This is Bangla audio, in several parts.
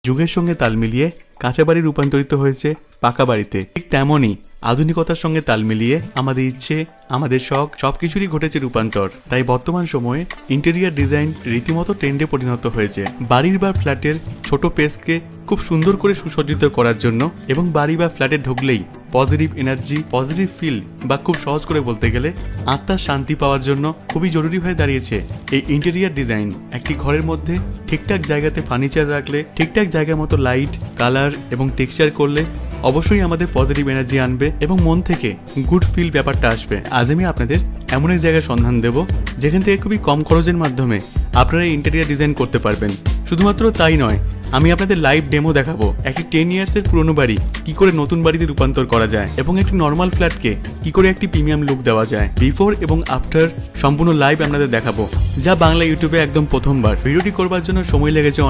যুগের সঙ্গে তাল মিলিয়ে কাঁচা বাড়ি রূপান্তরিত হয়েছে পাকা বাড়িতে, ঠিক তেমনই আধুনিকতার সঙ্গে তাল মিলিয়ে আমাদের ইচ্ছে, আমাদের শখ সবকিছুরই ঘটেছে রূপান্তর। তাই বর্তমান সময়ে ইন্টেরিয়ার ডিজাইন রীতিমতো ট্রেন্ডে পরিণত হয়েছে। বাড়ির বা ফ্ল্যাটের ছোট পেজকে খুব সুন্দর করে সুসজ্জিত করার জন্য এবং বাড়ি বা ফ্ল্যাটে ঢুকলেই পজিটিভ এনার্জি, পজিটিভ ফিল বা খুব সহজ করে বলতে গেলে আত্মার শান্তি পাওয়ার জন্য খুবই জরুরি হয়ে দাঁড়িয়েছে এই ইন্টেরিয়ার ডিজাইন। একটি ঘরের মধ্যে ঠিকঠাক জায়গাতে ফার্নিচার রাখলে, ঠিকঠাক জায়গা মতো লাইট, কালার এবং টেক্সচার করলে অবশ্যই আমাদের পজিটিভ এনার্জি আনবে এবং মন থেকে গুড ফিল ব্যাপারটা আসবে। আজ আমি আপনাদের এমন এক জায়গার সন্ধান দেব যেখান থেকে খুবই কম খরচের মাধ্যমে আপনারা ইন্টেরিয়ার ডিজাইন করতে পারবেন। শুধুমাত্র তাই নয়, আমি আপনাদের লাইভ ডেমো দেখাবো একটি 10 ইয়ার্সের পুরনো বাড়ি কি করে নতুন বাড়িতে রূপান্তর করা যায় এবং একটি নর্মাল ফ্ল্যাটকে কি করে একটি প্রিমিয়াম লুক দেওয়া যায়। বিফোর এবং আফটার সম্পূর্ণ লাইভ আপনাদের দেখাবো, যা বাংলা ইউটিউবে একদম প্রথমবার। ভিডিওটি করবার জন্য সময় লেগেছে,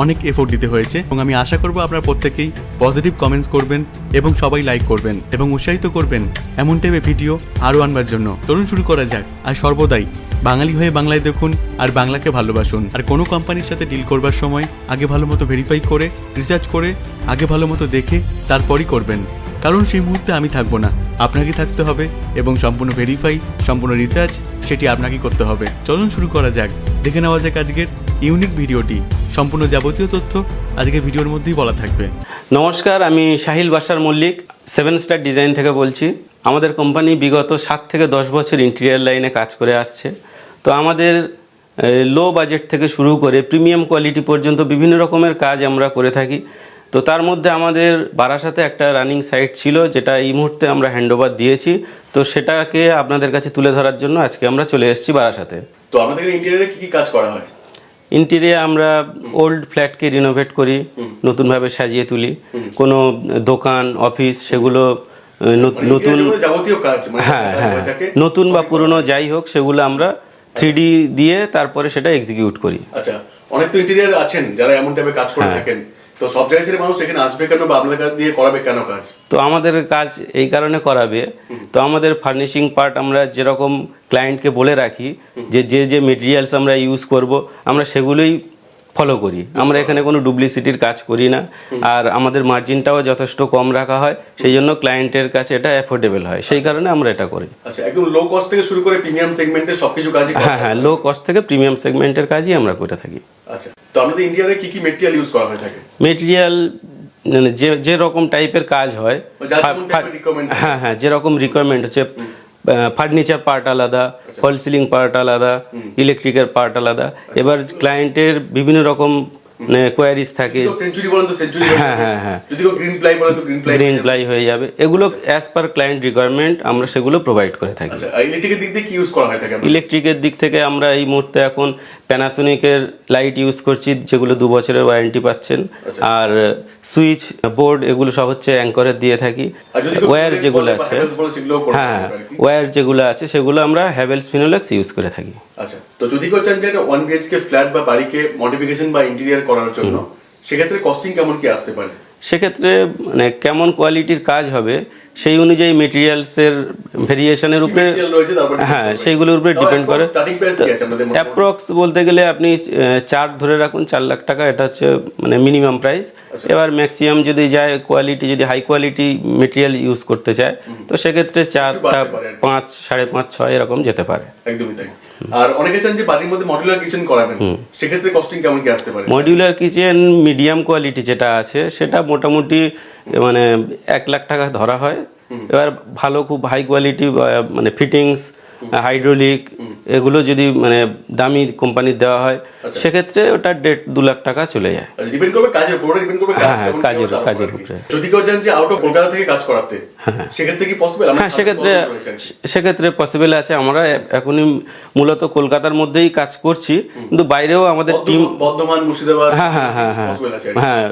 অনেক এফোর্ট দিতে হয়েছে এবং আমি আশা করবো আপনারা প্রত্যেকেই পজিটিভ কমেন্টস করবেন এবং সবাই লাইক করবেন এবং উৎসাহিত করবেন এমন টাইপের ভিডিও আরও আনবার জন্য। চলুন শুরু করা যাক। আর সর্বদাই বাঙালি হয়ে বাংলায় দেখুন আর বাংলাকে ভালোবাসুন। আর কোনো কোম্পানির সাথে ডিল করবার সময় আগে ভালো মতো ভেরিফাই করে, রিসার্চ করে, আগে ভালো মতো দেখে তারপরই করবেন, কারণ সেই মুহূর্তে আমি থাকবো না, আপনাকে থাকতে হবে এবং সম্পূর্ণ ভেরিফাই, সম্পূর্ণ রিসার্চ সেটি আপনাকেই করতে হবে। চলুন শুরু করা যাক। দেখে নেওয়া যাক আজকের ইউনিক ভিডিওটি। সম্পূর্ণ যাবতীয় তথ্য আজকের ভিডিওর মধ্যেই বলা থাকবে। নমস্কার, আমি সাহিল বাসার মল্লিক 7 স্টার ডিজাইন থেকে বলছি। আমাদের কোম্পানি বিগত 7 থেকে 10 বছর ইন্টেরিয়ার লাইনে কাজ করে আসছে। তো আমাদের লো বাজেট থেকে শুরু করে প্রিমিয়াম কোয়ালিটি পর্যন্ত বিভিন্ন রকমের কাজ আমরা করে থাকি। তো তার মধ্যে আমাদের বারাসাতে একটা রানিং সাইট ছিল, যেটা এই মুহূর্তে আমরা হ্যান্ডওভার দিয়েছি। তো সেটাকে আপনাদের কাছে তুলে ধরার জন্য আজকে আমরা চলে এসেছি বারাসাতে। তো আমাদের ইন্টেরিয়ারে কি কি কাজ করা হয়? ইন্টেরিয়ার আমরা ওল্ড ফ্ল্যাটকে রিনোভেট করি, নতুনভাবে সাজিয়ে তুলি। কোনো দোকান, অফিস সেগুলো নতুন, যাবতীয় কাজ, হ্যাঁ, নতুন বা পুরনো যাই হোক সেগুলো আমরা 3D দিয়ে তারপরে সেটা এক্সিকিউট করি। আচ্ছা, অনেক তো ইন্টেরিয়ার আছেন যারা এমন টাইপের কাজ করে থাকেন, তো সব জায়গায় ছেড়ে মানুষ এখানে আসবে কেন বা আপনাদের কাছ দিয়ে করাবে কেন কাজ? তো আমাদের কাজ এই কারণে করাবে, তো আমাদের ফার্নিশিং পার্ট আমরা যেরকম ক্লায়েন্টকে বলে রাখি যে মেটেরিয়ালস আমরা ইউজ করব, আমরা সেগুলোই ফলো করি। আমরা এখানে কোনো ডুপ্লিসিটির কাজ করি না, আর আমাদের মার্জিনটাও যথেষ্ট কম রাখা হয়, সেই জন্য ক্লায়েন্টের কাছে এটা অ্যাফোর্ডেবল হয়, সেই কারণে আমরা এটা করি। আচ্ছা, একদম লো কস্ট থেকে শুরু করে প্রিমিয়াম সেগমেন্টের সবকিছু কাজই? হ্যাঁ, লো কস্ট থেকে প্রিমিয়াম সেগমেন্টের কাজই আমরা করে থাকি। আচ্ছা, তো আমাদের ইন্ডিয়াতে কি কি মেটেরিয়াল ইউজ করা হয়ে থাকে? মেটেরিয়াল মানে যে রকম টাইপের কাজ হয়, হ্যাঁ, যেরকম রিকোয়ারমেন্ট হচ্ছে, ফার্নিচার পার্ট আলাদা, ফল সিলিং পার্ট আলাদা, ইলেকট্রিকের পার্ট আলাদা। এবার ক্লায়েন্টের বিভিন্ন রকম কোয়ারিজ থাকে, হ্যাঁ, গ্রিন প্লাই হয়ে যাবে, এগুলো অ্যাজ পার ক্লায়েন্ট রিকোয়ারমেন্ট আমরা সেগুলো প্রোভাইড করে থাকি। ইলেকট্রিকের দিক থেকে আমরা এই মুহূর্তে এখন প্যানাসোনিকের লাইট ইউজ করছি, যেগুলো 2 বছরের ওয়ারেন্টি পাচ্ছেন। আর সুইচ বোর্ড এগুলো সব হচ্ছে অ্যাঙ্করের দিয়ে থাকি। ওয়্যার যেগুলো আছে, হ্যাঁ, ওয়্যার যেগুলো আছে সেগুলো আমরা হ্যাভেলস ফিনোলেক্স ইউজ করে থাকি। আচ্ছা, তো যদি কেউ চান যে 1 BHK ফ্ল্যাট বা বাড়িকে মডিফিকেশন বা ইন্টেরিয়র করার জন্য, সেক্ষেত্রে কস্টিং কেমন কি আসতে পারে? সেক্ষেত্রে মানে কেমন কোয়ালিটির কাজ হবে সেই অনুযায়ী মেটেরিয়ালসের ভেরিয়েশনের উপরে, হ্যাঁ, সেইগুলোর উপরে ডিপেন্ড করে। অ্যাপ্রক্স বলতে গেলে আপনি 4 ধরে রাখুন, 4 লাখ টাকা, এটা হচ্ছে মানে মিনিমাম প্রাইস। এবার ম্যাক্সিমাম যদি যায় কোয়ালিটি, যদি হাই কোয়ালিটি মেটেরিয়াল ইউজ করতে চায়, তো সেক্ষেত্রে 4টা 5, 5.5, 6 এরকম যেতে পারে। একদমই তাই। আর অনেকে চান যে বাড়ির মধ্যে মডুলার কিচেন করাবেন, সেক্ষেত্রে কস্টিং কেমন কি আসতে পারে? মডুলার কিচেন মিডিয়াম কোয়ালিটি যেটা আছে সেটা মোটামুটি মানে 1 লাখ টাকা ধরা হয়। এবার ভালো খুব হাই কোয়ালিটি মানে ফিটিংস, হাইড্রোলিক এগুলো যদি মানে দামি কোম্পানির দেওয়া হয়, সেক্ষেত্রে ওটা 1.5-2 লাখ টাকা চলে যায়। ডিপেন্ড করবে কাজের উপর, ডিপেন্ড করবে কাজের উপরে। যদি কেউ চান যে আউট অফ কলকাতা থেকে কাজ করাতে, সেক্ষেত্রে কি পসিবল? হ্যাঁ, সেক্ষেত্রে পসিবল আছে। আমরা এখনই মূলত কলকাতার মধ্যেই কাজ করছি, কিন্তু বাইরেও আমাদের টিম বর্ধমান, মুর্শিদাবাদ, হ্যাঁ,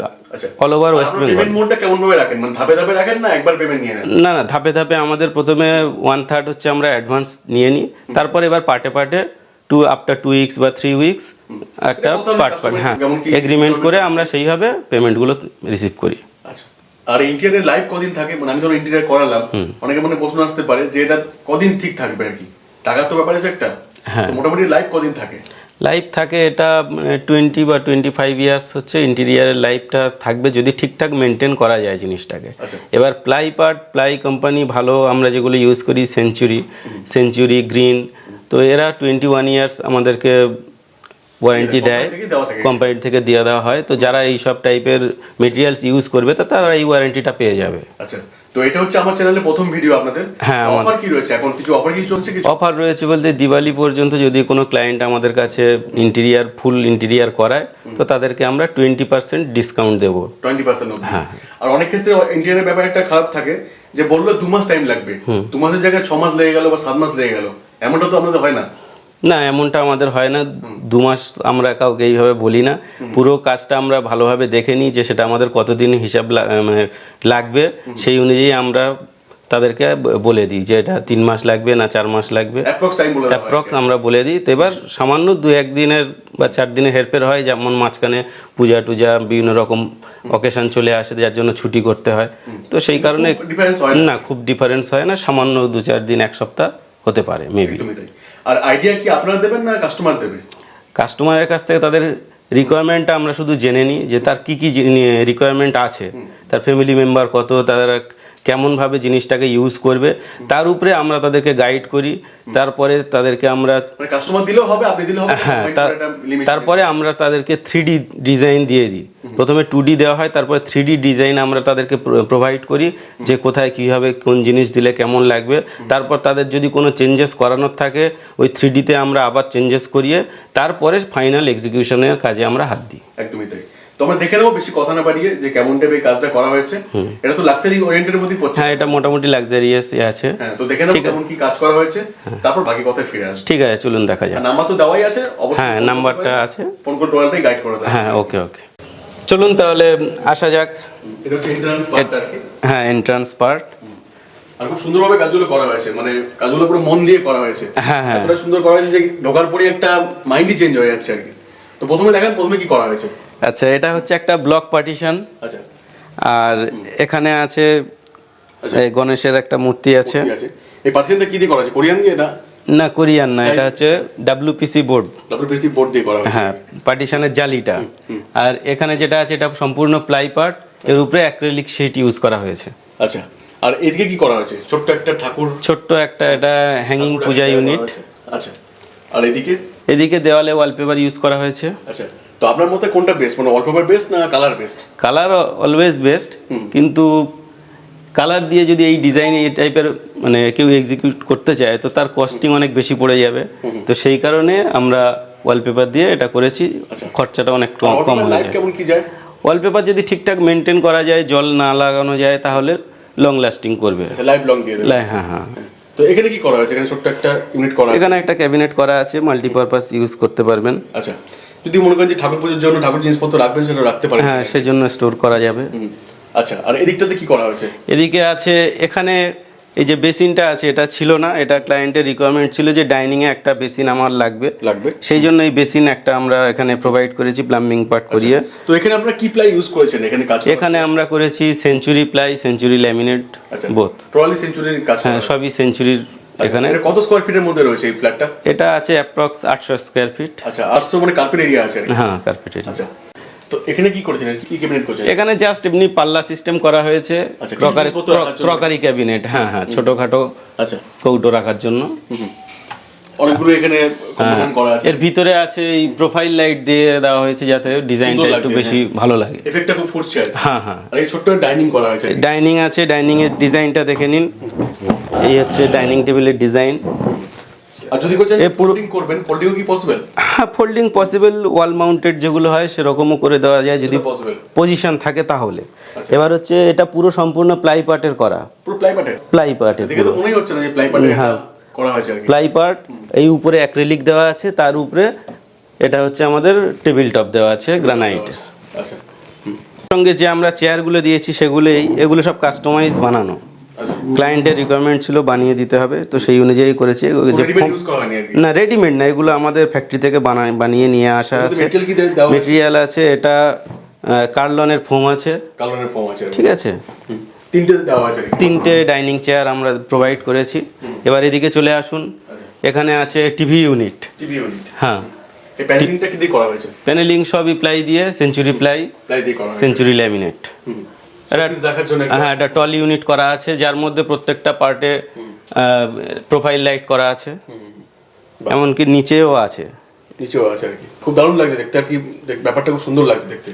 all over West Bengal. Payment মোডটা কেমন ভাবে রাখেন? মানে ধাপে ধাপে রাখেন না একবার পেমেন্ট নিয়ে নেন? না, ধাপে ধাপে। আমাদের প্রথমে 1/3 হচ্ছে আমরা অ্যাডভান্স নিয়ে নিই, তারপর এবার পার্টে আফটার 2 উইকস বা 3 উইকস একটা পার্ট, হ্যাঁ, এগ্রিমেন্ট করে আমরা সেইভাবে পেমেন্টগুলো রিসিভ করি। আচ্ছা, আর ইন্টেরিয়র লাইফ কদিন থাকে? মানে আমি ধরো ইন্টেরিয়র করালাম, অনেকে মনে প্রশ্ন আসতে পারে যে এটা কদিন ঠিক থাকবে আর কি, টাকার তো ব্যাপার আছে একটা, মোটামুটি লাইফ কদিন থাকে? লাইফ থাকে এটা 20 বা 25 ইয়ার্স হচ্ছে ইন্টেরিয়ারের লাইফটা থাকবে যদি ঠিকঠাক মেনটেন করা যায় জিনিসটাকে। আচ্ছা। এবার প্লাই কোম্পানি ভালো আমরা যেগুলো ইউজ করি সেঞ্চুরি গ্রিন, তো এরা 21 ইয়ার্স আমাদেরকে ওয়ারেন্টি দেয়, কোম্পানি থেকে দেওয়া থাকে। কোম্পানি থেকে দিয়ে দেওয়া হয়। তো যারা এই সব টাইপের মেটেরিয়ালস ইউজ করবে তো তারা এই ওয়ারেন্টিটা পেয়ে যাবে। আচ্ছা, তো এটা হচ্ছে আমার চ্যানেলে প্রথম ভিডিও আপনাদের। হ্যাঁ, অফার কি রয়েছে এখন? কিছু অফার কি চলছে? কিছু অফার রয়েছে বলতে দিওয়ালি পর্যন্ত যদি কোনো ক্লায়েন্ট আমাদের কাছে ফুল ইন্টেরিয়ার করায় তো তাদেরকে আমরা 20% ডিসকাউন্ট দেবো। 20% অবধি। হ্যাঁ। আর অনেক ক্ষেত্রে ইন্টেরিয়ারের ব্যাপারে একটা খারাপ থাকে যে বললো 2 মাস টাইম লাগবে, 2 মাসের জায়গায় 6 মাস লেগে গেল বা 7 মাস লেগে গেল, এমনটা তো আপনাদের হয় না? না, এমনটা আমাদের হয় না। 2 মাস আমরা কাউকে এইভাবে বলি না। পুরো কাজটা আমরা ভালোভাবে দেখে নিই যে সেটা আমাদের কতদিন হিসাব মানে লাগবে, সেই অনুযায়ী আমরা তাদেরকে বলে দিই যে এটা 3 মাস লাগবে না 4 মাস লাগবে, অ্যাপ্রক্স টাইম বলে দেওয়া হয়। অ্যাপ্রক্স আমরা বলে দিই। তো এবার সামান্য 2-1 দিনের বা 4 দিনের হেরফের হয়, যেমন মাঝখানে পূজা টুজা বিভিন্ন রকম অকেশন চলে আসে যার জন্য ছুটি করতে হয়, তো সেই কারণে খুব difference হয় না? না, খুব ডিফারেন্স হয় না, সামান্য 2-4 দিন 1 সপ্তাহ হতে পারে মেবি। একদমই তাই। আর আইডিয়া কি আপনারা দেবেন না কাস্টমার দেবে? কাস্টমারের কাছ থেকে তাদের রিকোয়ারমেন্টটা আমরা শুধু জেনে নিই যে তার কি কি রিকোয়ারমেন্ট আছে, তার ফ্যামিলি মেম্বার কত, তারা কেমনভাবে জিনিসটাকে ইউজ করবে, তার উপরে আমরা তাদেরকে গাইড করি। তারপরে তাদেরকে আমরা মানে কাস্টমার দিলেও হবে, আপনি দিলেও হবে? হ্যাঁ, একটা limit তারপরে আমরা তাদেরকে 3D ডিজাইন দিয়ে দিই। প্রথমে 2D দেওয়া হয়, তারপরে 3D ডিজাইন আমরা তাদেরকে প্রোভাইড করি যে কোথায় কীভাবে কোন জিনিস দিলে কেমন লাগবে। তারপর তাদের যদি কোনো চেঞ্জেস করানোর থাকে ওই 3Dতে আমরা আবার চেঞ্জেস করিয়ে তারপরে ফাইনাল এক্সিকিউশনের কাজে আমরা হাত দিই। একদমই তাই। তো আমরা দেখে নেবো বেশি কথা না বাড়িয়ে যে কেমন টাইপের এই কাজটা করা হয়েছে। এটা তো লাক্সারি ওরিয়েন্টেড মধ্যে পড়ছে। হ্যাঁ, এটা মোটামুটি লাক্সারিয়াস আছে। হ্যাঁ, তো দেখে নেবো কেমন কি কাজ করা হয়েছে, তারপর বাকি কথায় ফিরে আসবো। ঠিক আছে, চলুন দেখা যাক। নাম্বার তো দেওয়াই আছে, অবশ্যই হ্যাঁ, নাম্বারটা আছে, ফোন করে টোটালটাই গাইড করে দেবো। হ্যাঁ, ওকে ওকে, চলুন তাহলে আসা যাক। এটা হচ্ছে এন্ট্রান্স পার্ট আর কি। হ্যাঁ, এন্ট্রান্স পার্ট। আর খুব সুন্দরভাবে কাজগুলো করা হয়েছে, মানে কাজগুলো পুরো মন দিয়ে করা হয়েছে। হ্যাঁ, হ্যাঁ। এতটা সুন্দর করা হয়েছে যে ঢোকার পরে একটা মাইন্ডই চেঞ্জ হয়ে যাচ্ছে আর কি। তো প্রথমে দেখেন প্রথমে কি করা হয়েছে। আচ্ছা, এটা হচ্ছে একটা ব্লক পার্টিশন। আচ্ছা। আর এখানে আছে এই গণেশের একটা মূর্তি আছে। ঠিক আছে। এই পার্সেন্টটা কি দিয়ে করা আছে? কোরিয়ান দিয়ে? না, কোরিয়ান না, এটা হচ্ছে WPC বোর্ড। WPC বোর্ড দিয়ে করা হয়েছে। হ্যাঁ, পার্টিশনের জালিটা। আর এখানে যেটা আছে এটা সম্পূর্ণ প্লাই পার্ট, এর উপরে অ্যাক্রিলিক শীট ইউজ করা হয়েছে। আচ্ছা। আর এদিকে কি করা হয়েছে? ছোট্ট একটা ঠাকুর, ছোট্ট একটা এটা হ্যাঙ্গিং পূজা ইউনিট। আচ্ছা। আর এদিকে? এদিকে দেওয়ালে ওয়ালপেপার ইউজ করা হয়েছে। আচ্ছা। তো আপনার মতে কোনটা বেস্ট, মানে ওয়ালপেপার বেস্ট না colour best? Colour always best, কিন্তু কালার দিয়ে যদি এই ডিজাইন এই টাইপের মানে কেউ এক্সিকিউট করতে চায় তো তার কস্টিং অনেক বেশি পড়ে যাবে। তো সেই কারণে আমরা ওয়ালপেপার দিয়ে এটা করেছি, খরচাটা অনেক কম হয়ে যায়। কেমন কি যায়? ওয়ালপেপার যদি ঠিকঠাক মেনটেন করা যায়, জল না লাগানো যায়, তাহলে লং লাস্টিং করবে। আচ্ছা, লাইফ লং দিয়ে দেবে। হ্যাঁ হ্যাঁ। তো এখানে কি করা হয়েছে? এখানে ছোট্ট একটা ইউনিট করা আছে। এখানে একটা ক্যাবিনেট করা আছে, মাল্টিপারপাস ইউজ করতে পারবেন। আচ্ছা। যদি মনে করেন যে ঠাকুর পুজোর জন্য ঠাকুর জিনিসপত্র রাখবেন, সেটা রাখতে পারেন। হ্যাঁ, সেজন্য স্টোর করা যাবে। আচ্ছা। আর এদিকটাতে কি করা হয়েছে? এদিকে আছে, এখানে এই যে বেসিনটা আছে এটা ছিল না, এটা ক্লায়েন্টের রিকোয়ারমেন্ট ছিল যে ডাইনিং এ একটা বেসিন আমার লাগবে, সেই জন্য এই বেসিন একটা আমরা এখানে প্রোভাইড করেছি প্লাম্বিং পার্ট করিয়ে। তো এখানে আপনারা কি প্লাই ইউজ করেছেন এখানে কাজ? এখানে আমরা করেছি Century ply, Century laminate, both. Totally সেঞ্চুরির কাজ? হ্যাঁ, সবই সেঞ্চুরির। এখানে কত স্কয়ার ফিটের মধ্যে রয়েছে এই ফ্ল্যাটটা? এটা আছে অ্যাপ্রক্স 800 স্কয়ার ফিট। আচ্ছা, 800 মানে কার্পেট এরিয়া আছে? হ্যাঁ, কার্পেট এরিয়া। আচ্ছা। তো এখানে কি করেছেন, কি ক্যাবিনেট করেছেন? এখানে জাস্ট এমনি পাল্লা সিস্টেম করা হয়েছে, ক্রকারি ক্যাবিনেট। হ্যাঁ হ্যাঁ, ছোটখাটো আচ্ছা কৌটো রাখার জন্য অনেকগুলো এখানে কম্পোনেন্ট করা আছে। এর ভিতরে আছে এই প্রোফাইল লাইট দিয়ে দেওয়া হয়েছে যাতে ডিজাইনটা একটু বেশি ভালো লাগে, এফেক্টটা খুব ফুটছে। হ্যাঁ হ্যাঁ। আর এই ছোট্ট ডাইনিং করা আছে। ডাইনিং আছে, ডাইনিং এর ডিজাইনটা দেখে নিন। এই হচ্ছে ডাইনিং টেবিলের ডিজাইন। আর যদি কোচেন ফোল্ডিং করবেন, ফোল্ডিংও কি পসিবল? হ্যাঁ, ফোল্ডিং পসিবল। ওয়াল মাউন্টেড যেগুলো হয় সেরকমও করে দেওয়া যায় যদি পজিশন থাকে তাহলে। এবার হচ্ছে এটা পুরো সম্পূর্ণ প্লাই পার্টের করা। পুরো প্লাই পার্টের? প্লাই পার্টের। দেখে তো মনেই হচ্ছে না যে প্লাই পার্টের করা হয়েছে আর কি। প্লাই পার্ট, এই উপরে অ্যাক্রিলিক দেওয়া আছে, তার উপরে এটা হচ্ছে আমাদের টেবিল টপ দেওয়া আছে গ্রানাইট। আচ্ছা। সঙ্গে যে আমরা চেয়ারগুলো দিয়েছি সেগুলোই, এগুলো সব কাস্টমাইজ বানানো। ক্লায়েন্টের রিকোয়ারমেন্ট ছিল বানিয়ে দিতে হবে, তো সেই অনুযায়ী করেছি। না, রেডিমেড না, এগুলো আমাদের ফ্যাক্টরি থেকে বানিয়ে নিয়ে আসা আছে। মেটেরিয়াল আছে, এটা কার্লনের ফোম আছে। ঠিক আছে। তিনটে ডাইনিং চেয়ার আমরা প্রোভাইড করেছি। এবার এদিকে চলে আসুন, এখানে আছে টিভি ইউনিট। হ্যাঁ, এই প্যানেলিংটা কি দিয়ে করা হয়েছে? প্যানেলিং সবই প্লাই দিয়ে, সেঞ্চুরি প্লাই, প্লাই দিয়ে করা হয়েছে। Century laminate. Showpiece দেখার জন্য হ্যাঁ, এটা টল ইউনিট করা আছে, যার মধ্যে প্রত্যেকটা পার্টে প্রোফাইল লাইট করা আছে, এমনকি নিচেও আছে। নিচেও আছে আর কি। খুব দারুণ লাগছে দেখতে আর কি, ব্যাপারটা খুব সুন্দর লাগছে দেখতে।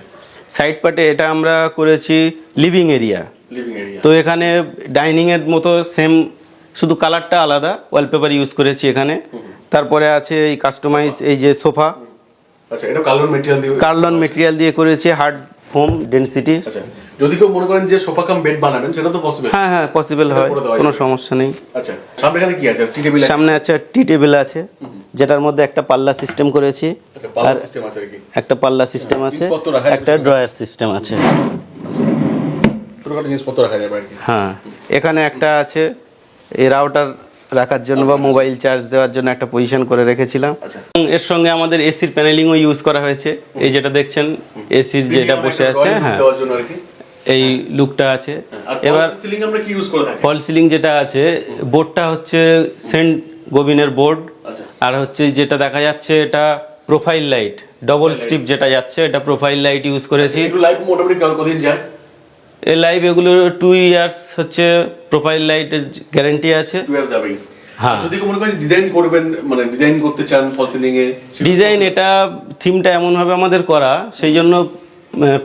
সাইড পার্টে এটা আমরা করেছি লিভিং এরিয়া। Living area. তো এখানে ডাইনিং এর মতো সেম, শুধু কালারটা আলাদা, ওয়ালপেপার ইউজ করেছি এখানে। তারপরে আছে এই কাস্টমাইজ এই যে সোফা, আচ্ছা, এটা কার্লন ম্যাটেরিয়াল দিয়ে। কার্লন মেটেরিয়াল দিয়ে করেছি, হার্ড ফোম ডেনসিটি। আচ্ছা, যদি কেউ মনে করেন যে সোফা কাম বেড বানাবেন সেটা তো পসিবল। হ্যাঁ হ্যাঁ, পসিবল হয়, করে দেওয়া কোনো যাবে। সমস্যা নেই। আচ্ছা, সামনে এখানে কি আছে? টি টেবিল আছে। সামনে আছে টি টেবিল আছে, যেটার মধ্যে একটা পাল্লা সিস্টেম করেছি, আচ্ছা, পাওয়ার সিস্টেম আছে আর কি। একটা পাল্লা সিস্টেম আছে, জিনিসপত্র রাখা যাবে একটা ড্রয়ার সিস্টেম আছে। ছোটখাটো জিনিসপত্র রাখা যাবে আর কি। হ্যাঁ, এখানে একটা আছে এই রাউটার রাখার জন্য বা মোবাইল চার্জ দেওয়ার জন্য একটা পজিশন করে রেখেছিলাম। আচ্ছা। এবং এর সঙ্গে আমাদের এসির প্যানেলিংও ইউজ করা হয়েছে, এই যেটা দেখছেন এসির যেটা বসে আছে, হ্যাঁ দেওয়ার জন্য আর কি। এই লুকটা আছে। আর এবার সিলিং আমরা কি ইউজ করে থাকি? ফল সিলিং যেটা আছে, বোর্ডটা হচ্ছে সেন্ট গোবিনের বোর্ড, আচ্ছা। আর হচ্ছে যেটা দেখা যাচ্ছে এটা প্রোফাইল লাইট, ডবল স্ট্রিপ যেটা যাচ্ছে এটা প্রোফাইল লাইট ইউজ করেছি। একটু লাইভ মোটামুটি কতদিন যায়? এই লাইভ এগুলো 2 ইয়ার্স হচ্ছে প্রোফাইল লাইটের গ্যারান্টি আছে। 2 ইয়ার্স যাবেই। হ্যাঁ। আর যদি কেউ মনে করেন ডিজাইন করবেন, মানে ডিজাইন করতে চান ফল সিলিং এ, ডিজাইন এটা থিমটা এমন ভাবে আমাদের করা, সেই জন্য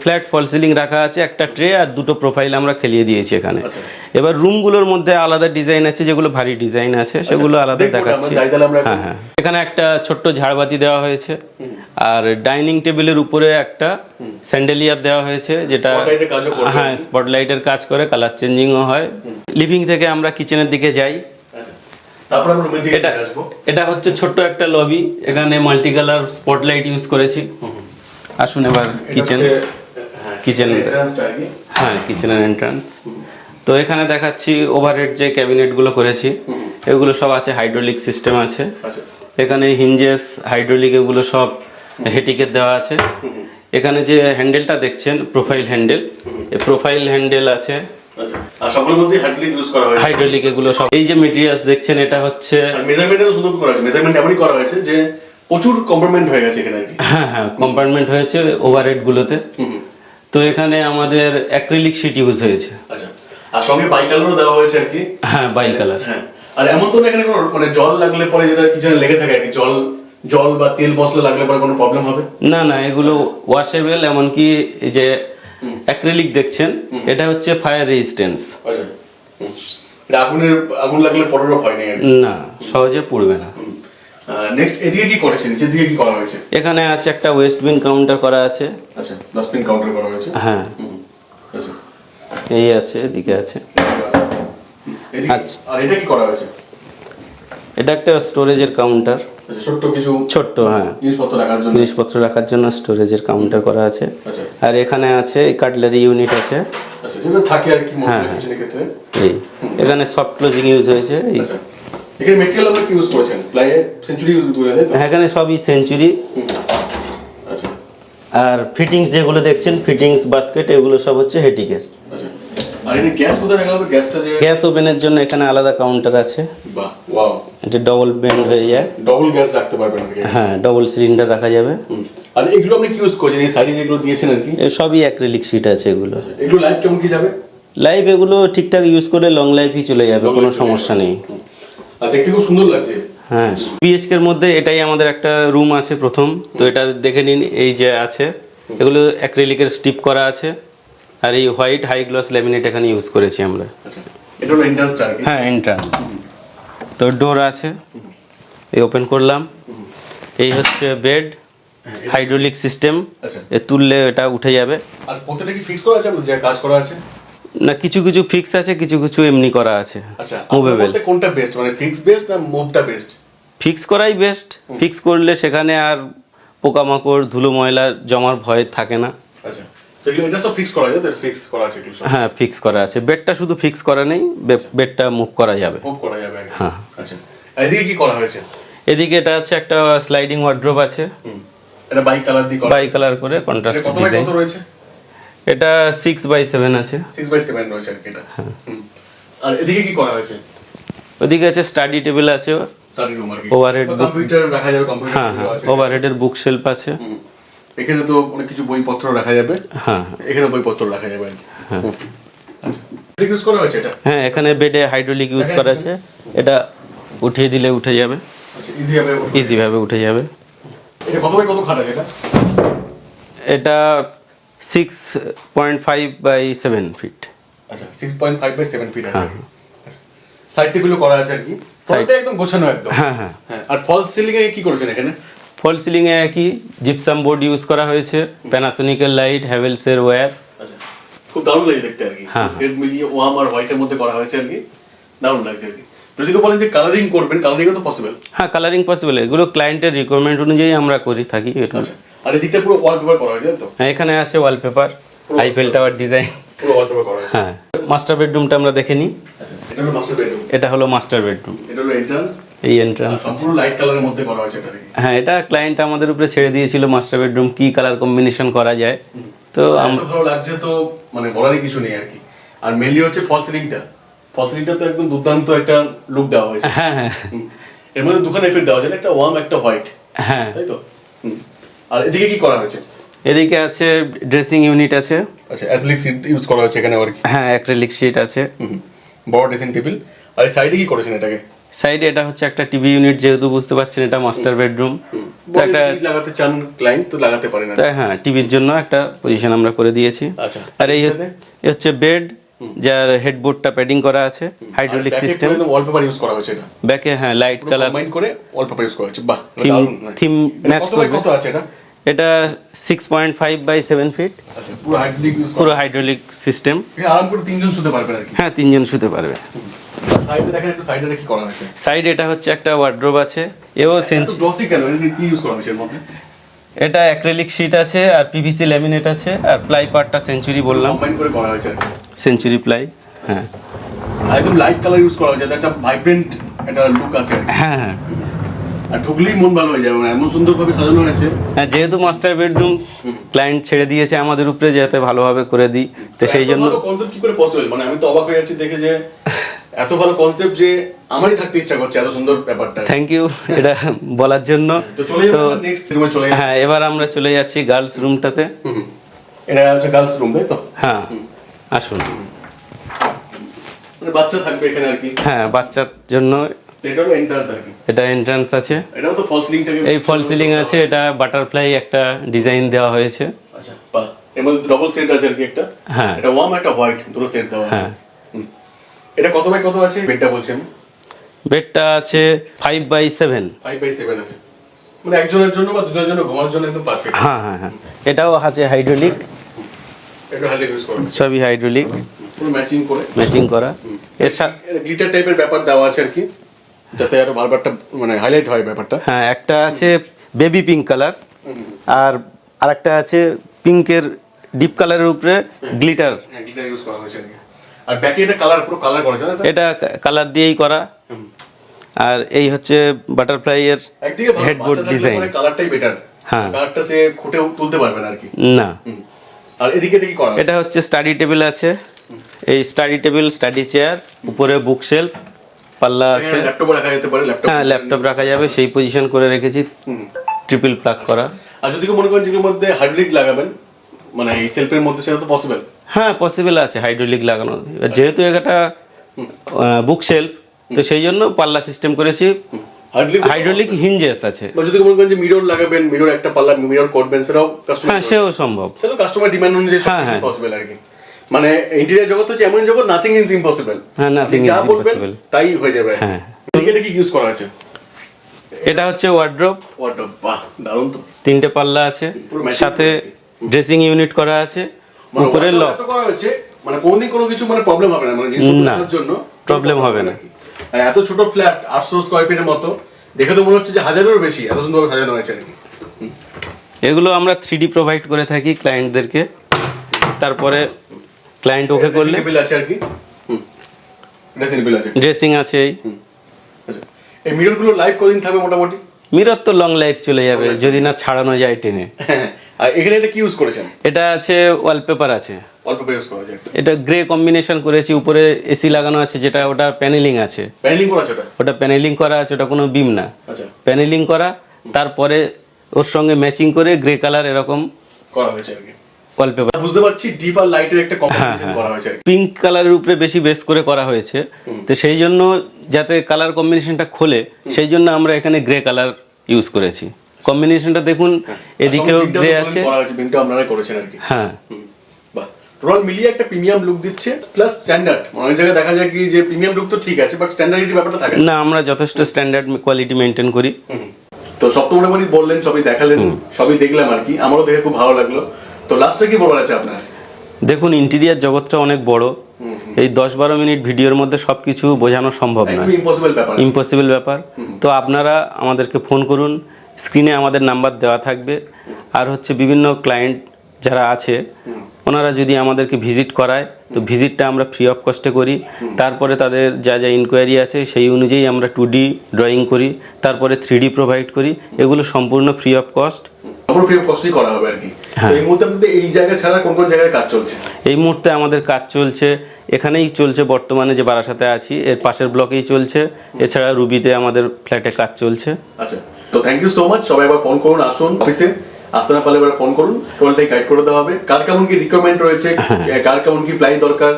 ফ্ল্যাট ফল সিলিং রাখা আছে, একটা ট্রে আর দুটো প্রোফাইল আমরা খেলিয়ে দিয়েছি এখানে। আচ্ছা। এবার রুমগুলোর মধ্যে আলাদা ডিজাইন আছে, যেগুলো ভারী ডিজাইন আছে সেগুলো আলাদা দেখবো, দেখাচ্ছি। আমরা যাই তাহলে আমরা এখন। হ্যাঁ হ্যাঁ, এখানে একটা ছোট্ট ঝাড়বাতি দেওয়া হয়েছে, আর ডাইনিং টেবিলের উপরে একটা স্যান্ডেলিয়ার দেওয়া হয়েছে, যেটা Spotlight এর কাজও করবে। হ্যাঁ স্পটলাইটের কাজ করে, কালার চেঞ্জিংও হয়। লিভিং থেকে আমরা কিচেনের দিকে যাই। আচ্ছা, তারপর আমরা রুমের দিকে এটা চলে আসবো। এটা হচ্ছে ছোট্ট একটা লবি, এখানে মাল্টি কালার স্পটলাইট ইউজ করেছি। আসুন এবার কিচেন, কিচেন, হ্যাঁ কিচেনের এন্ট্রান্স। তো এখানে দেখাচ্ছি ওভারহেড যে ক্যাবিনেটগুলো করেছি, এগুলো সব আছে, হাইড্রোলিক সিস্টেম আছে। আচ্ছা। এখানে হিঞ্জেস হাইড্রোলিক এগুলো সব হেটিকের দেওয়া আছে। এখানে যে হ্যান্ডেলটা দেখছেন প্রোফাইল হ্যান্ডেল, এই প্রোফাইল হ্যান্ডেল আছে। আচ্ছা, আর সকলের মধ্যে হাইড্রোলিক ইউজ করা হয়েছে। হাইড্রোলিক এগুলো সব, এই যে মেটেরিয়ালস দেখছেন এটা হচ্ছে, আর মেজারমেন্টও সুন্দর করা হয়েছে। মেজারমেন্ট এমনই করা হয়েছে যে প্রচুর কম্পার্টমেন্ট হয়ে গেছে এখানে আর কি। হ্যাঁ হ্যাঁ কম্পার্টমেন্ট হয়েছে ওভারহেড গুলোতে। তো এখানে আমাদের অ্যাক্রিলিক শীট ইউজ হয়েছে। আচ্ছা, আর সঙ্গে বাই কালারও দেওয়া হয়েছে আর কি। হ্যাঁ বাই কালার। হ্যাঁ, আর এমন তো না এখানে কোনো মানে জল লাগলে পরে যেটা কিচেনে লেগে থাকে আর কি, জল বা তেল মশলা লাগলে পরে কোনো প্রবলেম হবে? না না, এগুলো ওয়াশেবল, এমনকি এই যে অ্যাক্রিলিক দেখছেন এটা হচ্ছে ফায়ার রেজিস্ট্যান্স। আচ্ছা, এটা আগুন লাগলে পরেরও ভয় নেই আর কি। না, সহজে পুড়বে না। নেক্সট এদিকে কি করেছেন? নিচের দিকে কি করা হয়েছে? এখানে আছে একটা ওয়েস্ট বিন কাউন্টার করা আছে। আচ্ছা, ডাস্টবিন কাউন্টার করা হয়েছে। হ্যাঁ, আচ্ছা, এই আছে, এদিকে আছে। এদিকে আচ্ছা। আর এটা কি করা হয়েছে? এটা একটা স্টোরেজের কাউন্টার, আচ্ছা, ছোট্ট কিছু ছোট্ট, হ্যাঁ জিনিসপত্র রাখার জন্য। জিনিসপত্র রাখার জন্য স্টোরেজের কাউন্টার করা আছে। আচ্ছা। আর এখানে আছে কাটলারি ইউনিট আছে। আচ্ছা, যেটা থাকে আর কি হ্যাঁ, মোটামুটি কিচেনের ক্ষেত্রে। এই এখানে সফট ক্লোজিং ইউজ হয়েছে। এই আচ্ছা, এখানে মেটেরিয়াল আমরা কি ইউজ করেছেন? প্লাই সেঞ্চুরি ইউজ করে তাই তো? এখানে সবই সেঞ্চুরি। আচ্ছা। আর ফিটিংস যেগুলো দেখছেন, ফিটিংস বাস্কেট, এগুলো সব হচ্ছে হেটিকের। আচ্ছা, আর এখানে গ্যাস কোথায় রাখা হবে? গ্যাসটা যে গ্যাস ওভেনের জন্য এখানে আলাদা কাউন্টার আছে, বাহ, ওয়াও, এটা ডবল বেন্ড হয়ে যায়। ডবল গ্যাস রাখতে পারবেন আর কি। হ্যাঁ, ডবল সিলিন্ডার রাখা যাবে। আর এগুলো আপনি কি ইউজ করছেন? এই সাইডে যেগুলো দিয়েছেন আর কি, এ সবই অ্যাক্রিলিক শীট আছে এগুলো। এগুলো লাইফ কেমন কি যাবে? লাইফ এগুলো ঠিকঠাক ইউজ করে লং লাইফই চলে যাবে, কোনো সমস্যা নেই। আর দেখতে খুব সুন্দর লাগছে। হ্যাঁ, বিএইচকে এর মধ্যে এটাই আমাদের একটা রুম আছে প্রথম। তো এটা দেখে নিন, এই যে আছে, এগুলো অ্যাক্রিলিকের স্টিপ করা আছে। আর এই হোয়াইট হাই গ্লস ল্যামিনেট এখানে ইউজ করেছি আমরা। আচ্ছা, এটা হলো এন্ট্রান্সটা আর কি। হ্যাঁ, এন্ট্রান্স। তো ডোর আছে, এই ওপেন করলাম। এই হচ্ছে বেড, হাইড্রোলিক সিস্টেম, আচ্ছা। এ তুললে এটা উঠে যাবে। আর প্রত্যেকটা কি ফিক্স করা আছে আপনাদের, যে কাজ করা আছে? না, কিছু কিছু ফিক্স আছে, কিছু কিছু এমনি করা আছে, আচ্ছা, মুভেবল। আপনাদের কোনটা বেস্ট, মানে ফিক্স বেস্ট না মুভটা বেস্ট? ফিক্স করাই বেস্ট। ফিক্স করলে সেখানে আর পোকামাকড় ধুলো ময়লা জমার ভয় থাকে না। আচ্ছা, তো এগুলো এটা সব ফিক্স করা যায় তো? ফিক্স করা আছে এগুলো সব? হ্যাঁ, ফিক্স করা আছে। বেডটা শুধু ফিক্স করা নেই, বেডটা মুভ করা যাবে। মুভ করা যাবে একদম। হ্যাঁ। আচ্ছা, আর এদিকে কি করা হয়েছে? এদিকে এটা আছে একটা স্লাইডিং ওয়ার্ড্রোব আছে, এটা বাই কালার দিয়ে করা। বাই কালার করে কন্ট্রাস্ট এটা কত বাই ডিজাইন। কত রয়েছে? এটা 6x7 আছে। 6x7 রয়েছে আর কি এটা। আর এদিকে কি করা হয়েছে? ওদিকে আছে স্টাডি টেবিল আছে, স্টাডি রুম আর কি Overhead book- কম্পিউটার রাখা যাবে কম্পিউটার হ্যাঁ হ্যাঁ ওভারহেডের বুক শেলফ আছে। এখানে তো অনেক কিছু বইপত্র রাখা যাবে, হ্যাঁ এখানে বইপত্র রাখা যাবে আর কি। আচ্ছা ইউজ করা হয়েছে এটা, হ্যাঁ এখানে বেডে হাইড্রোলিক ইউজ করা আছে, এটা উঠিয়ে দিলে উঠে যাবে, আচ্ছা ইজি হবে। ইজিভাবে উঠে যাবে। এটা কত বাই কত খাট আছে এটা? এটা 6.5 বাই 7 ফিট। আচ্ছা 6.5 বাই 7 ফিট আছে আর কি। সাইড টেবিলও করা আছে আর কি, সাইডটা একদম গোছানো একদম। হ্যাঁ হ্যাঁ হ্যাঁ আর ফলস সিলিং এ কি করেছেন এখানে? ফল সিলিং এ কি জিপসাম বোর্ড ইউজ করা হয়েছে, প্যানাসোনিকের লাইট, হ্যাভেলসের ওয়্যার। আচ্ছা খুব দারুণ লাগে দেখতে আর কি, হ্যাঁ। সেট মিলিয়ে ওয়াম আর হোয়াইটের মধ্যে করা হয়েছে আর কি, দারুণ লাগছে আর কি। যদি কেউ বলেন যে কালারিং করবেন, কালারিং তো পসিবল। হ্যাঁ কালারিং পসিবল, এগুলো ক্লায়েন্টের রিকোয়ারমেন্ট অনুযায়ী আমরা করে থাকি এটা। আচ্ছা আর এদিকটা পুরো ওয়ালপেপার করা হয়েছে তো? হ্যাঁ এখানে আছে ওয়ালপেপার, আইফেল টাওয়ার ডিজাইন। পুরো ওয়ালপেপার করা হয়েছে। হ্যাঁ মাস্টার বেডরুমটা আমরা দেখে নিই। আচ্ছা এটা হলো মাস্টার বেডরুম, এটা হলো মাস্টার বেডরুম, এটা হলো এন্ট্রান্স, এই এন্ট্রান্স। সম্পূর্ণ লাইট কালারের মধ্যে করা হয়েছে এটা নাকি? হ্যাঁ এটা ক্লায়েন্ট আমাদের উপরে ছেড়ে দিয়েছিল মাস্টার বেডরুম কি কালার কম্বিনেশন করা যায়, তো এত ভালো লাগছে তো মানে বলারই কিছু নেই আর কি। আর মেনলি হচ্ছে ফল সিলিংটা, ফল সিলিংটা তো একদম দুর্দান্ত একটা লুক দেওয়া হয়েছে। হ্যাঁ হ্যাঁ হুম। এর মধ্যে দুখানে এফেক্ট দেওয়া হয়েছে, একটা ওয়ার্ম একটা হোয়াইট, হ্যাঁ। তাই তো? হুম। আর এদিকে কি করা হয়েছে? এদিকে আছে ড্রেসিং ইউনিট আছে, আচ্ছা অ্যাথলেটিক সিট ইউজ করা হয়েছে এখানে আর কি। হ্যাঁ অ্যাক্রিলিক শিট আছে। হুম। বড় ড্রেসিং টেবিল। আর এই সাইডে কি করেছেন এটাকে? সাইডে এটা হচ্ছে একটা টিভি ইউনিট, যেহেতু বুঝতে পারছেন এটা মাস্টার বেডরুম, তো বড় একটা টিভি লাগাতে চান ক্লায়েন্ট তো লাগাতে পারেন আর কি। তাই হ্যাঁ টিভির জন্য একটা পজিশন আমরা করে দিয়েছি। আচ্ছা আর এই এই হচ্ছে বেড, যার হেডবোর্ডটা প্যাডিং করা আছে, হাইড্রোলিক সিস্টেম। ওয়ালপেপার ইউজ করা হয়েছে এটা, ব্যাকে হ্যাঁ লাইট কালার কম্বাইন করে ওয়ালপেপার ইউজ করা হয়েছে। বাহ থিম দারুণ। থিম ম্যাচ কত বাই করবে। কত আছে এটা? এটা 6.5 বাই 7 ফিট, আচ্ছা পুরো হাইড্রোলিক ইউজ করা, পুরো হাইড্রোলিক সিস্টেম। এখানে আরাম করে তিনজন শুতে পারবেন আর কি। হ্যাঁ তিনজন শুতে পারবে। সাইডে দেখেন একটু সাইডে কি করা হয়েছে? সাইড এটা হচ্ছে একটা ওয়ার্ড্রোব আছে, এও একটু গ্লসি কেন, এটা কি ইউজ করা হয়েছে এর মধ্যে? এটা অ্যাক্রিলিক শিট আছে আর পিভিসি ল্যামিনেট আছে, আর প্লাই পার্টটা সেঞ্চুরি বললাম, কম্বাইন করে করা হয়েছে আর কি। Century ply. হ্যাঁ আর একদম লাইট কালার ইউজ করা হয়েছে, যাতে একটা ভাইব্রেন্ট একটা লুক আসে আর কি। হ্যাঁ হ্যাঁ আর ঢুকলেই মন ভালো হয়ে যাবে, মানে এমন সুন্দরভাবে সাজানো হয়েছে। হ্যাঁ যেহেতু মাস্টার বেডরুম ক্লায়েন্ট ছেড়ে দিয়েছে আমাদের উপরে যাতে ভালোভাবে করে দিই, তো সেই জন্য। কনসেপ্ট কি করে পসিবল, মানে আমি তো অবাক হয়ে যাচ্ছি দেখে যে এত ভালো কনসেপ্ট, যে আমারই থাকতে ইচ্ছা করছে এত সুন্দর ব্যাপারটা। থ্যাংক ইউ এটা বলার জন্য। তো চলে যাবো নেক্সট রুমে চলে যাবো। হ্যাঁ এবার আমরা চলে যাচ্ছি গার্লস রুমটাতে। এটা হচ্ছে গার্লস রুম তাই তো? হ্যাঁ আসুন। মানে বাচ্চা থাকবে এখানে আর কি। হ্যাঁ বাচ্চার জন্য এটা হলো এন্ট্রান্স আর কি। এটা এন্ট্রান্স আছে, এটাও তো ফল সিলিংটাকে এই ফল সিলিং আছে, এটা বাটারফ্লাই একটা ডিজাইন দেওয়া হয়েছে। আচ্ছা বাহ, এর মধ্যে ডবল সেট আছে আর কি একটা। হ্যাঁ। এটা ওয়ার্ম একটা হোয়াইট, দুটো সেট দেওয়া আছে। হ্যাঁ। হুম। এটা কত বাই কত আছে বেডটা বলছেন? বেডটা আছে 5 বাই 7। 5 বাই 7 আছে, মানে একজনের জন্য বা দুজনের জন্য ঘুমানোর জন্য একদম পারফেক্ট। হ্যাঁ হ্যাঁ হ্যাঁ এটাও আছে হাইড্রোলিক, এটা হাইলাইট ইউজ করা আছে। সবই হাইড্রোলিক, পুরো ম্যাচিং করে ম্যাচিং করা। এর সাথে গ্লিটার টাইপের ব্যাপার দেওয়া আছে আর কি, যাতে আরো বারবারটা মানে হাইলাইট হয় ব্যাপারটা। হ্যাঁ একটা আছে বেবি পিঙ্ক কালার, আর আরেকটা আছে পিঙ্কের ডিপ কালারের উপরে গ্লিটার। হ্যাঁ গ্লিটার ইউজ করা হয়েছে আর কি। আর ব্যাকে এটা কালার পুরো কালার করা আছে না? এটা কালার দিয়েই করা। আর এই হচ্ছে বাটারফ্লাই এর একদিকে হেডবোর্ড ডিজাইন। কালারটাই বেটার। হ্যাঁ। কালারটা সে খুঁটে তুলতে পারবে না আর কি। না আর এদিকে এটা কি করা আছে? এটা হচ্ছে স্টাডি টেবিল আছে, এই স্টাডি টেবিল, স্টাডি চেয়ার, উপরে বুক শেলফ, পাল্লা আছে। ল্যাপটপও রাখা যেতে পারে, ল্যাপটপ। হ্যাঁ ল্যাপটপ রাখা যাবে, সেই পজিশন করে রেখেছি, ট্রিপল প্লাগ করা। আর যদি কেউ মনে করেন যে এর মধ্যে হাইড্রোলিক লাগাবেন, মানে এই সেলফের মধ্যে, সেটা তো পসিবল। হ্যাঁ পসিবল আছে হাইড্রোলিক লাগানো, এবার যেহেতু এটা বুক শেলফ, তো সেই জন্য পাল্লা সিস্টেম করেছি, হাইড্রোলিক হিঞ্জেস আছে। বা যদি মনে করেন যে মিরর লাগাবেন, মিরর একটা পাল্লা মিরর করবেন, সেটাও কাস্টমার, হ্যাঁ সেও সম্ভব। সেটা কাস্টমার ডিমান্ড অনুযায়ী হ্যাঁ, হ্যাঁ। পসিবল আর কি। মানে ইন্টেরিয়র জগৎ হচ্ছে এমন জগৎ, নাথিং ইজ ইম্পসিবল। হ্যাঁ, nothing যা is বলবেন impossible। তাই হয়ে যাবে। হ্যাঁ। এটা কি ইউজ করা আছে? এটা হচ্ছে ওয়ার্ড্রোব, ওয়ার্ডরোব, বাহ দারুণ তো। 3টে পাল্লা আছে, পুরো matching সাথে ড্রেসিং ইউনিট করা আছে, মানে উপরে wardrobe লক। এত করা হয়েছে, মানে কোনদিন কোনো কিছু মানে প্রবলেম হবে না, মানে জিনিসপত্র না, রাখার জন্য problem হবে না। আর কি। আর এত ছোট ফ্ল্যাট 800 স্কয়ার ফিটের মতো, দেখে তো মনে হচ্ছে যে হাজারেরও বেশি, এত সুন্দরভাবে সাজানো হয়েছে আর কি। এগুলো আমরা 3D প্রোভাইড করে থাকি ক্লায়েন্টদেরকে, তারপরে ক্লায়েন্ট ওকে করলে টেবিল আছে আর কি। ড্রেসিং টেবিল আছে। ড্রেসিং আছে। আচ্ছা, এই মিরর গুলো লাইভ কতদিন থাকবে মোটামুটি? মিরর তো লং লাইফ চলে যাবে যদি না ছাড়ানো যায় টেনে। আর এখানে এটা কি ইউজ করেছেন? এটা আছে ওয়ালপেপার আছে, অল্প পেজ করা আছে একটা এটা গ্রে কম্বিনেশন করেছি, উপরে এসি লাগানো আছে, যেটা ওটা প্যানেলিং আছে, প্যানেলিং করা আছে ওটা। ওটা প্যানেলিং করা আছে, ওটা কোনো বিম না, আচ্ছা, প্যানেলিং করা। তারপরে ওর সঙ্গে ম্যাচিং করে গ্রে কালার এরকম করা হয়েছে আর কি। ওয়ালপেপার। বুঝতে পারছি ডিপ আর লাইটের একটা কম্বিনেশন করা হয়েছে আর কি। পিঙ্ক কালারের উপরে বেশি বেস করে করা হয়েছে, তো সেই জন্য যাতে কালার কম্বিনেশনটা খোলে সেই জন্য আমরা এখানে গ্রে কালার ইউজ করেছি। কম্বিনেশনটা দেখুন, এদিকেও গ্রে আছে, করা হয়েছে, বিমটা আপনারা করেছেন আর কি। হ্যাঁ বাহ, টোটাল মিলিয়ে একটা প্রিমিয়াম লুক দিচ্ছে, প্লাস স্ট্যান্ডার্ড। অনেক জায়গায় দেখা যায় কি যে প্রিমিয়াম লুক তো ঠিক আছে, বাট স্ট্যান্ডার্ডিটি ব্যাপারটা থাকে না। না, আমরা যথেষ্ট স্ট্যান্ডার্ড কোয়ালিটি মেনটেন করি। তো সব তো মোটামুটি বললেন, সবই দেখালেন, সবই দেখলাম আর কি, আমারও দেখে খুব ভালো লাগলো। তো লাস্টে কি বলার আছে আপনার? দেখুন, ইন্টেরিয়ার জগৎটা অনেক বড়, এই 10-12 মিনিট ভিডিওর মধ্যে সবকিছু বোঝানো সম্ভব না, একদম ইম্পসিবল ব্যাপার। ইম্পসিবল ব্যাপার। তো আপনারা আমাদেরকে ফোন করুন, স্ক্রিনে আমাদের নাম্বার দেওয়া থাকবে। আর হচ্ছে বিভিন্ন ক্লায়েন্ট যারা আছে ওনারা যদি আমাদেরকে ভিজিট করায়, তো ভিজিটটা আমরা ফ্রি অফ কস্টে করি। তারপরে তাদের যা যা ইনকোয়ারি আছে সেই অনুযায়ী আমরা 2D ড্রয়িং করি, তারপরে 3D প্রোভাইড করি। এগুলো সম্পূর্ণ ফ্রি অফ কস্ট, সম্পূর্ণ ফ্রি অফ কস্টই করা হবে আর কি। তো এই মুহূর্তে আপনাদের এই জায়গা ছাড়া কোন কোন জায়গায় কাজ চলছে? এই মুহূর্তে আমাদের কাজ চলছে এখানেই চলছে, বর্তমানে যে বারাসাতে আছি এর পাশের ব্লকেই চলছে। এছাড়া রুবিতে আমাদের ফ্ল্যাটে কাজ চলছে। আচ্ছা, তো থ্যাংক ইউ সো মাচ। সবাই একবার ফোন করুন, আসুন অফিসে, আসতে না পারলে এবার ফোন করুন, টোটালটাই গাইড করে দেওয়া হবে। কার কেমন কি রিকোয়ারমেন্ট রয়েছে, কার কেমন কি প্রাইস দরকার,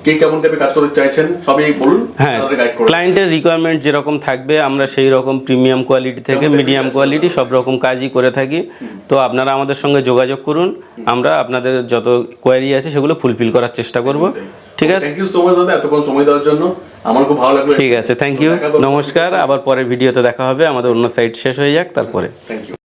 কে কেমন টাইপের কাজ করতে চাইছেন, সবই বলুন, হ্যাঁ, গাইড করে। ক্লায়েন্টের রিকোয়ারমেন্ট যেরকম থাকবে আমরা সেই রকম প্রিমিয়াম কোয়ালিটি থেকে মিডিয়াম কোয়ালিটি সব রকম কাজই করে থাকি। তো আপনারা আমাদের সঙ্গে যোগাযোগ করুন, আমরা আপনাদের যত কোয়ারি আছে সেগুলো ফুলফিল করার চেষ্টা করব। ঠিক আছে, থ্যাংক ইউ সো মাচ দাদা, এতক্ষণ সময় দেওয়ার জন্য, আমার খুব ভালো লাগলো। ঠিক আছে, থ্যাংক ইউ, নমস্কার। আবার পরের ভিডিওতে দেখা হবে, আমাদের অন্য সাইট শেষ হয়ে যাক তারপরে। Thank you.